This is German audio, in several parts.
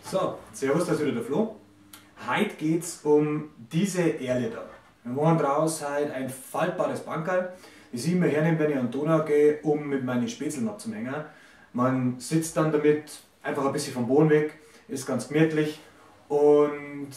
So, servus, da ist wieder der Flo. Heute geht es um diese Erle da. Wir machen daraus heute ein faltbares Bankerl, das ich immer hernehme, wenn ich an die Donau gehe, um mit meinen Spätzeln abzuhängen. Man sitzt dann damit einfach ein bisschen vom Boden weg, ist ganz gemütlich und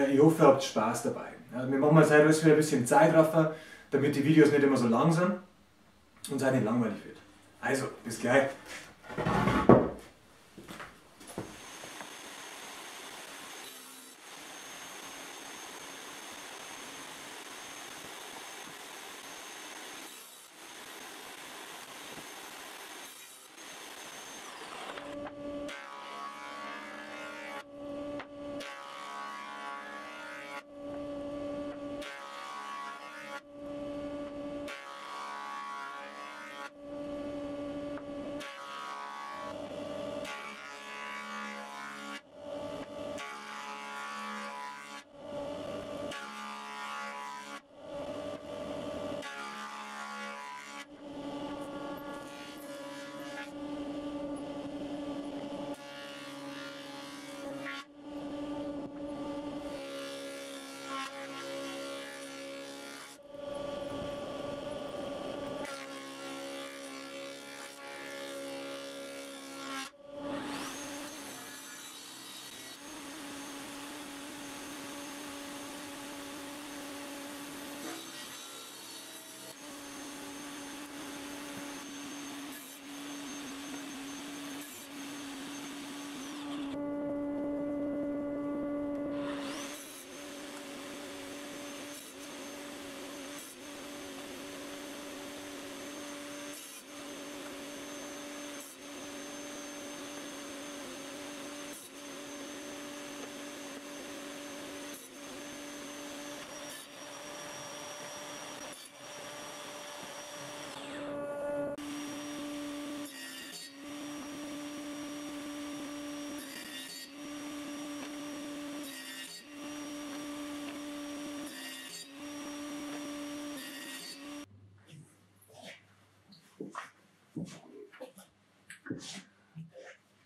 ich hoffe, ihr habt Spaß dabei. Also wir machen jetzt heute alles wieder ein bisschen Zeit drauf, damit die Videos nicht immer so lang sind und es auch nicht langweilig wird. Also, bis gleich.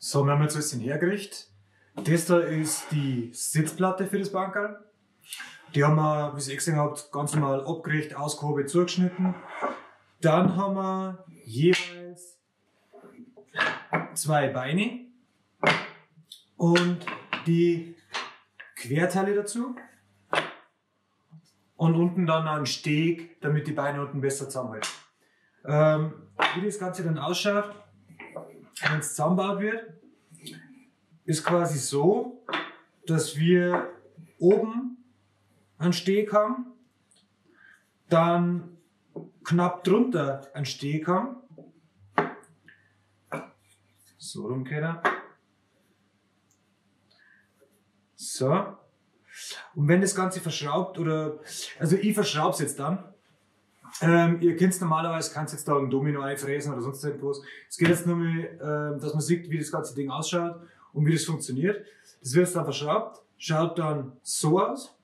So, wir haben jetzt ein bisschen hergerichtet. Das da ist die Sitzplatte für das Bankerl. Die haben wir, wie ihr gesehen habt, ganz normal abgerichtet, ausgehoben, zugeschnitten. Dann haben wir jeweils zwei Beine und die Querteile dazu. Und unten dann einen Steg, damit die Beine unten besser zusammenhalten. Wie das Ganze dann ausschaut, wenn es zusammengebaut wird, ist quasi so, dass wir oben einen Steg haben, dann knapp drunter einen Steg haben. So rum geht er. So. Und wenn das Ganze verschraubt oder, also ich verschraube es jetzt dann. Ihr kennt es normalerweise, kannst jetzt da ein Domino einfräsen oder sonst irgendwas. Es geht jetzt nur mal, dass man sieht, wie das ganze Ding ausschaut und wie das funktioniert. Das wird jetzt dann verschraubt, schaut dann so aus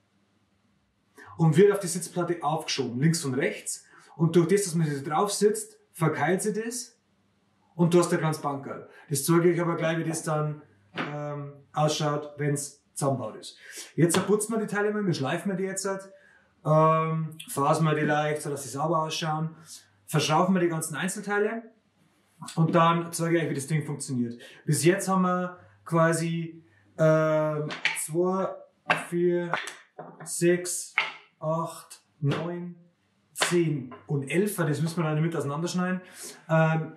und wird auf die Sitzplatte aufgeschoben, links und rechts. Und durch das, dass man da drauf sitzt, verkeilt sie das und du hast ein kleines Bankerl. Das zeige ich aber gleich, wie das dann ausschaut, wenn es zusammengebaut ist. Jetzt putzen wir die Teile mal, wir schleifen die jetzt. Fasen wir die leicht, sodass sie sauber ausschauen. Verschrauben wir die ganzen Einzelteile und dann zeige ich euch, wie das Ding funktioniert. Bis jetzt haben wir quasi 2, 4, 6, 8, 9, 10 und 11, das müssen wir dann mit auseinanderschneiden.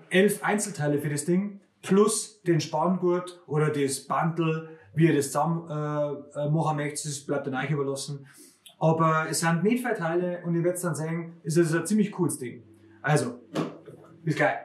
11 Einzelteile für das Ding plus den Spanngurt oder das Bandel, wie ihr das zusammen machen möchtet, das bleibt dann euch überlassen. Aber es sind nicht viele Teile und ihr werdet dann sehen, es ist ein ziemlich cooles Ding. Also, bis gleich.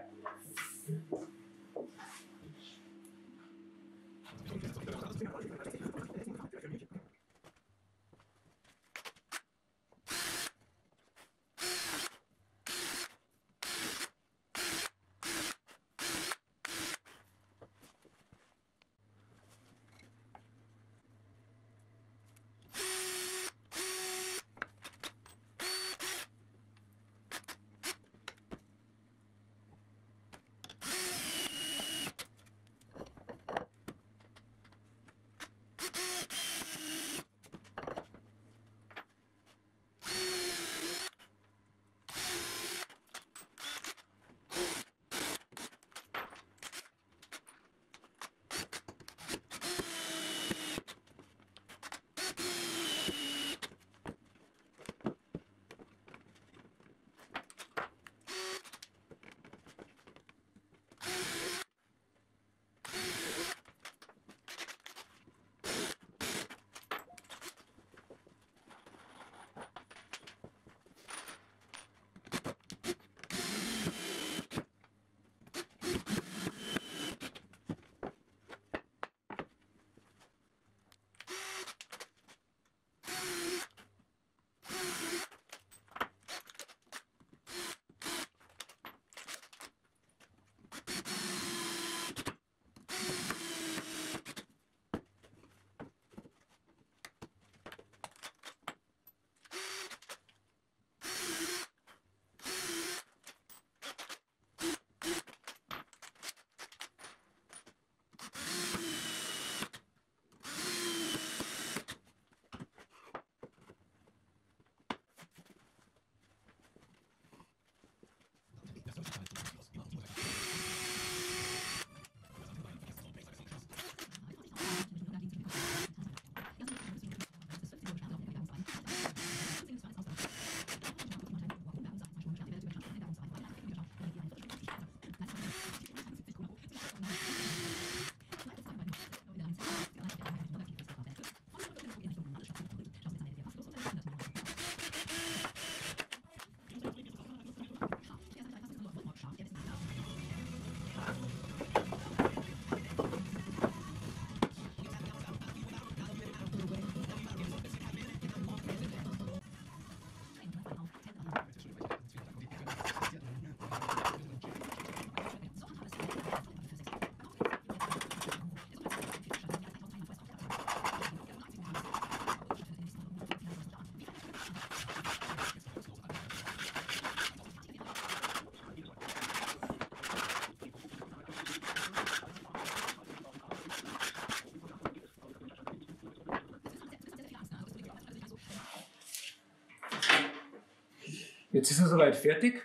jetzt ist er soweit fertig.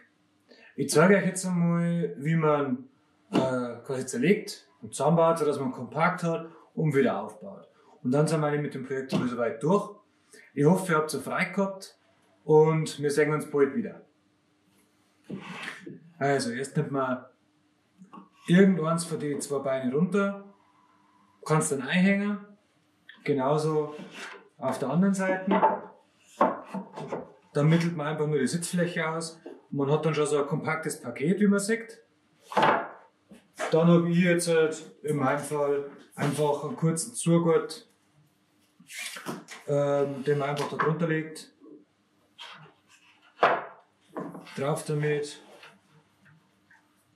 Ich zeige euch jetzt einmal, wie man quasi zerlegt und zusammenbaut, sodass man kompakt hat und wieder aufbaut. Und dann sind wir mit dem Projekt soweit durch. Ich hoffe, ihr habt es frei gehabt und wir sehen uns bald wieder. Also, erst nimmt man irgendeins von den 2 Beinen runter, kannst dann einhängen, genauso auf der anderen Seite. Dann mittelt man einfach nur die Sitzfläche aus und man hat dann schon so ein kompaktes Paket, wie man sieht. Dann habe ich jetzt in meinem Fall einfach einen kurzen Zugurt, den man einfach da drunter legt. Drauf damit.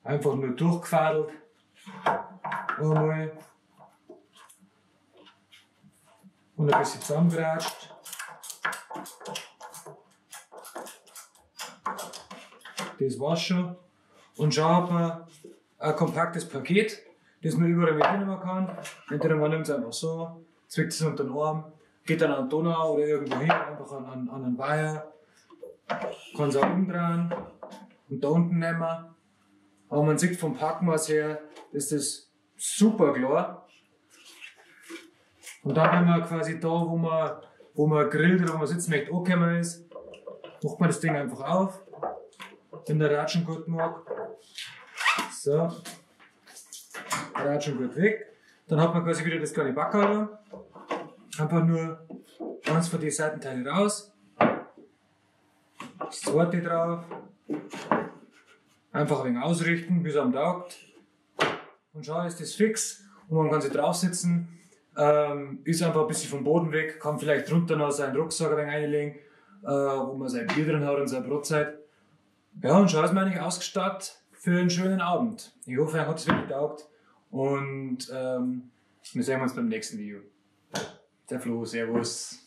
Einfach nur durchgefadelt. Einmal. Und ein bisschen zusammengeratscht. Das war's schon. Und schon hat man ein kompaktes Paket, das man überall mitnehmen kann. Entweder man nimmt es einfach so, zwickt es unter den Arm, geht dann an die Donau oder irgendwo hin, einfach an einen Weiher. Kann es auch umdrehen und da unten nehmen. Aber man sieht vom Packmaß her, ist das super klar. Und dann, wenn man quasi da, wo man grillt oder wo man sitzen möchte, angekommen ist, macht man das Ding einfach auf, wenn der Ratschen gut mag. So, Ratschen gut weg. Dann hat man quasi wieder das kleine Backerl. Einfach nur eins von den Seitenteilen raus. Das zweite drauf. Einfach ein wenig ausrichten, bis er am taugt. Und schon ist das fix und man kann sich drauf sitzen. Ist einfach ein bisschen vom Boden weg, kann vielleicht drunter noch seinen Rucksack ein wenig reinlegen, wo man sein Bier drin hat und seine Brotzeit. Ja, und schon ist man eigentlich ausgestattet für einen schönen Abend. Ich hoffe, er hat es wirklich getaugt und wir sehen uns beim nächsten Video. Der Flo, servus.